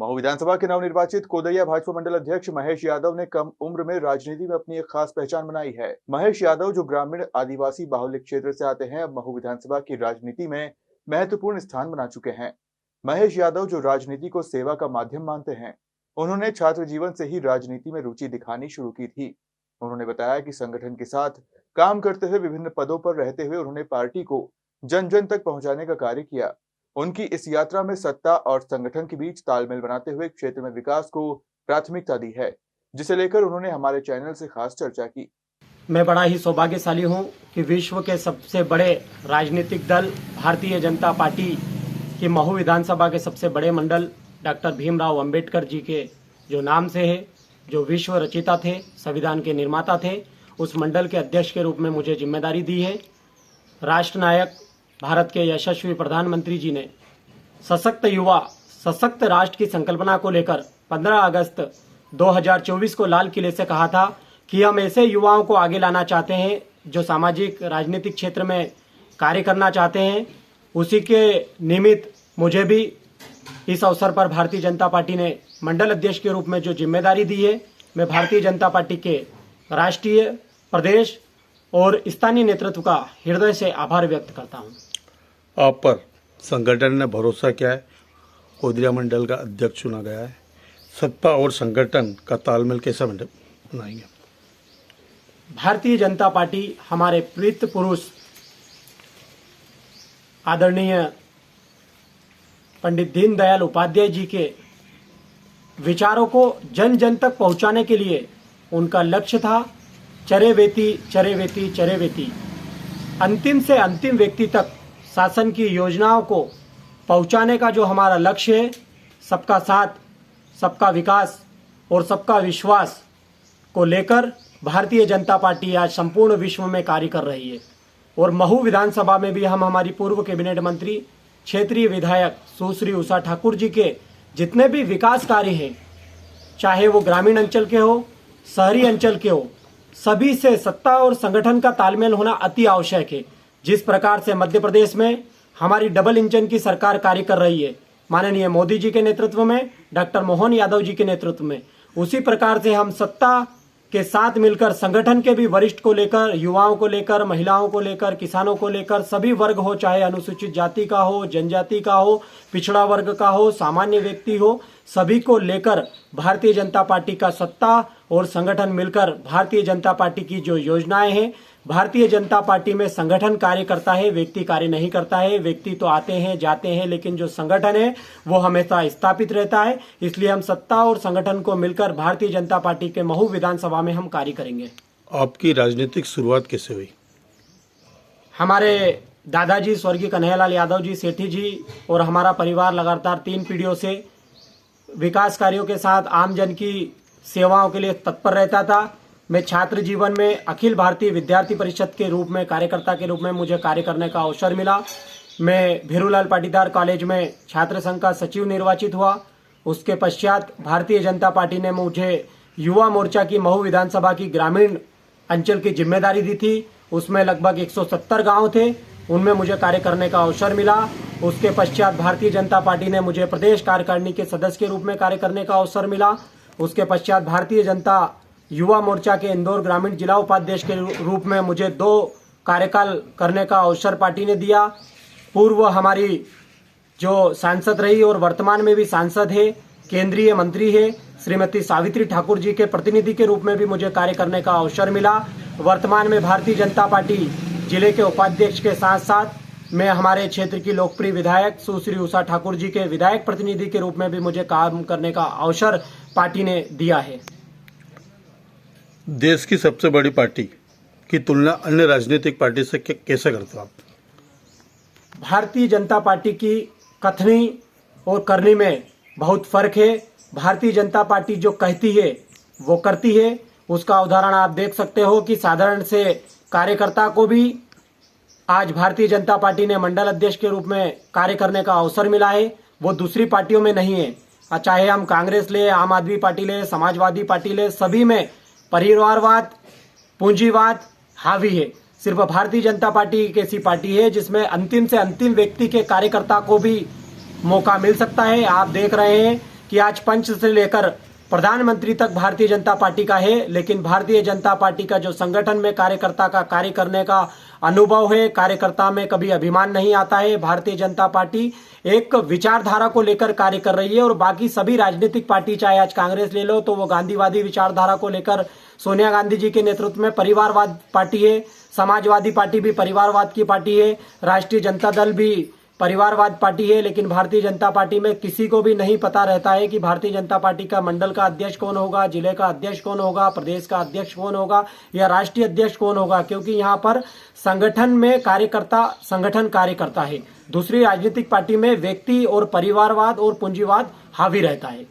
महू विधानसभा के नवनिर्वाचित कोदैया भाजपा मंडल अध्यक्ष महेश यादव ने कम उम्र में राजनीति में अपनी एक खास पहचान बनाई है। महेश यादव, जो ग्रामीण आदिवासी बाहुल्य क्षेत्र से आते हैं, अब महू विधानसभा की राजनीति में महत्वपूर्ण स्थान बना चुके हैं। महेश यादव, जो राजनीति को सेवा का माध्यम मानते हैं, उन्होंने छात्र जीवन से ही राजनीति में रुचि दिखानी शुरू की थी। उन्होंने बताया कि संगठन के साथ काम करते हुए विभिन्न पदों पर रहते हुए उन्होंने पार्टी को जन जन तक पहुंचाने का कार्य किया। उनकी इस यात्रा में सत्ता और संगठन के बीच तालमेल बनाते हुए क्षेत्र में विकास को प्राथमिकता दी है, जिसे लेकर उन्होंने हमारे चैनल से खास चर्चा की। मैं बड़ा ही सौभाग्यशाली हूं कि विश्व के सबसे बड़े राजनीतिक दल भारतीय जनता पार्टी की महू विधानसभा के सबसे बड़े मंडल डॉक्टर भीमराव अंबेडकर जी के जो नाम से है, जो विश्व रचिता थे, संविधान के निर्माता थे, उस मंडल के अध्यक्ष के रूप में मुझे जिम्मेदारी दी है। राष्ट्र नायक भारत के यशस्वी प्रधानमंत्री जी ने सशक्त युवा सशक्त राष्ट्र की संकल्पना को लेकर 15 अगस्त 2024 को लाल किले से कहा था कि हम ऐसे युवाओं को आगे लाना चाहते हैं जो सामाजिक राजनीतिक क्षेत्र में कार्य करना चाहते हैं। उसी के निमित्त मुझे भी इस अवसर पर भारतीय जनता पार्टी ने मंडल अध्यक्ष के रूप में जो जिम्मेदारी दी है, मैं भारतीय जनता पार्टी के राष्ट्रीय, प्रदेश और स्थानीय नेतृत्व का हृदय से आभार व्यक्त करता हूं। आप पर संगठन ने भरोसा किया है, कोदैया मंडल का अध्यक्ष चुना गया है। सत्ता और संगठन का तालमेल कैसा बनाएंगे? भारतीय जनता पार्टी हमारे प्रीत पुरुष आदरणीय पंडित दीनदयाल उपाध्याय जी के विचारों को जन जन तक पहुंचाने के लिए उनका लक्ष्य था चरे वेती चरे वेती चरे वेती, अंतिम से अंतिम व्यक्ति तक शासन की योजनाओं को पहुंचाने का जो हमारा लक्ष्य है, सबका साथ, सबका विकास और सबका विश्वास को लेकर भारतीय जनता पार्टी आज संपूर्ण विश्व में कार्य कर रही है। और महू विधानसभा में भी हम हमारी पूर्व कैबिनेट मंत्री, क्षेत्रीय विधायक सुश्री उषा ठाकुर जी के जितने भी विकास कार्य हैं, चाहे वो ग्रामीण अंचल के हो, शहरी अंचल के हो, सभी से सत्ता और संगठन का तालमेल होना अति आवश्यक है। जिस प्रकार से मध्य प्रदेश में हमारी डबल इंजन की सरकार कार्य कर रही है, माननीय मोदी जी के नेतृत्व में, डॉक्टर मोहन यादव जी के नेतृत्व में, उसी प्रकार से हम सत्ता के साथ मिलकर संगठन के भी वरिष्ठ को लेकर, युवाओं को लेकर, महिलाओं को लेकर, किसानों को लेकर, सभी वर्ग हो, चाहे अनुसूचित जाति का हो, जनजाति का हो, पिछड़ा वर्ग का हो, सामान्य व्यक्ति हो, सभी को लेकर भारतीय जनता पार्टी का सत्ता और संगठन मिलकर भारतीय जनता पार्टी की जो योजनाएं हैं, भारतीय जनता पार्टी में संगठन कार्य करता है, व्यक्ति कार्य नहीं करता है। व्यक्ति तो आते हैं जाते हैं, लेकिन जो संगठन है वो हमेशा स्थापित रहता है। इसलिए हम सत्ता और संगठन को मिलकर भारतीय जनता पार्टी के महू विधानसभा में हम कार्य करेंगे। आपकी राजनीतिक शुरुआत कैसे हुई? हमारे दादाजी स्वर्गीय कन्हैयालाल यादव जी, सेठी जी और हमारा परिवार लगातार 3 पीढ़ियों से विकास कार्यों के साथ आम जन की सेवाओं के लिए तत्पर रहता था। मैं छात्र जीवन में अखिल भारतीय विद्यार्थी परिषद के रूप में, कार्यकर्ता के रूप में मुझे कार्य करने का अवसर मिला। मैं भीरूलाल पाटीदार कॉलेज में छात्र संघ का सचिव निर्वाचित हुआ। उसके पश्चात भारतीय जनता पार्टी ने मुझे युवा मोर्चा की महू विधानसभा की ग्रामीण अंचल की जिम्मेदारी दी थी। उसमें लगभग 170 गांव थे, उनमें मुझे कार्य करने का अवसर मिला। उसके पश्चात भारतीय जनता पार्टी ने मुझे प्रदेश कार्यकारिणी के सदस्य के रूप में कार्य करने का अवसर मिला। उसके पश्चात भारतीय जनता युवा मोर्चा के इंदौर ग्रामीण जिला उपाध्यक्ष के रूप में मुझे 2 कार्यकाल करने का अवसर पार्टी ने दिया। पूर्व हमारी जो सांसद रही और वर्तमान में भी सांसद है, केंद्रीय मंत्री है, श्रीमती सावित्री ठाकुर जी के प्रतिनिधि के रूप में भी मुझे कार्य करने का अवसर मिला। वर्तमान में भारतीय जनता पार्टी जिले के उपाध्यक्ष के साथ साथ मैं हमारे क्षेत्र की लोकप्रिय विधायक सुश्री उषा ठाकुर जी के विधायक प्रतिनिधि के रूप में भी मुझे काम करने का अवसर पार्टी ने दिया है। देश की सबसे बड़ी पार्टी की तुलना अन्य राजनीतिक पार्टी से कैसे करते हो आप? भारतीय जनता पार्टी की कथनी और करनी में बहुत फर्क है। भारतीय जनता पार्टी जो कहती है वो करती है। उसका उदाहरण आप देख सकते हो कि साधारण से कार्यकर्ता को भी आज भारतीय जनता पार्टी ने मंडल अध्यक्ष के रूप में कार्य करने का अवसर मिला है, वो दूसरी पार्टियों में नहीं है। चाहे हम कांग्रेस ले, आम आदमी पार्टी ले, समाजवादी पार्टी ले, सभी में परिवारवाद, पूंजीवाद हावी है। सिर्फ भारतीय जनता पार्टी एक ऐसी पार्टी है जिसमें अंतिम से अंतिम व्यक्ति के कार्यकर्ता को भी मौका मिल सकता है। आप देख रहे हैं कि आज पंच से लेकर प्रधानमंत्री तक भारतीय जनता पार्टी का है, लेकिन भारतीय जनता पार्टी का जो संगठन में कार्यकर्ता का कार्य करने का अनुभव है, कार्यकर्ता में कभी अभिमान नहीं आता है। भारतीय जनता पार्टी एक विचारधारा को लेकर कार्य कर रही है और बाकी सभी राजनीतिक पार्टी, चाहे आज कांग्रेस ले लो तो वो गांधीवादी विचारधारा को लेकर सोनिया गांधी जी के नेतृत्व में परिवारवाद पार्टी है, समाजवादी पार्टी भी परिवारवाद की पार्टी है, राष्ट्रीय जनता दल भी परिवारवाद पार्टी है। लेकिन भारतीय जनता पार्टी में किसी को भी नहीं पता रहता है कि भारतीय जनता पार्टी का मंडल का अध्यक्ष कौन होगा, जिले का अध्यक्ष कौन होगा, प्रदेश का अध्यक्ष कौन होगा या राष्ट्रीय अध्यक्ष कौन होगा, क्योंकि यहाँ पर संगठन में कार्यकर्ता संगठन कार्य करता है। दूसरी राजनीतिक पार्टी में व्यक्ति और परिवारवाद और पूंजीवाद हावी रहता है।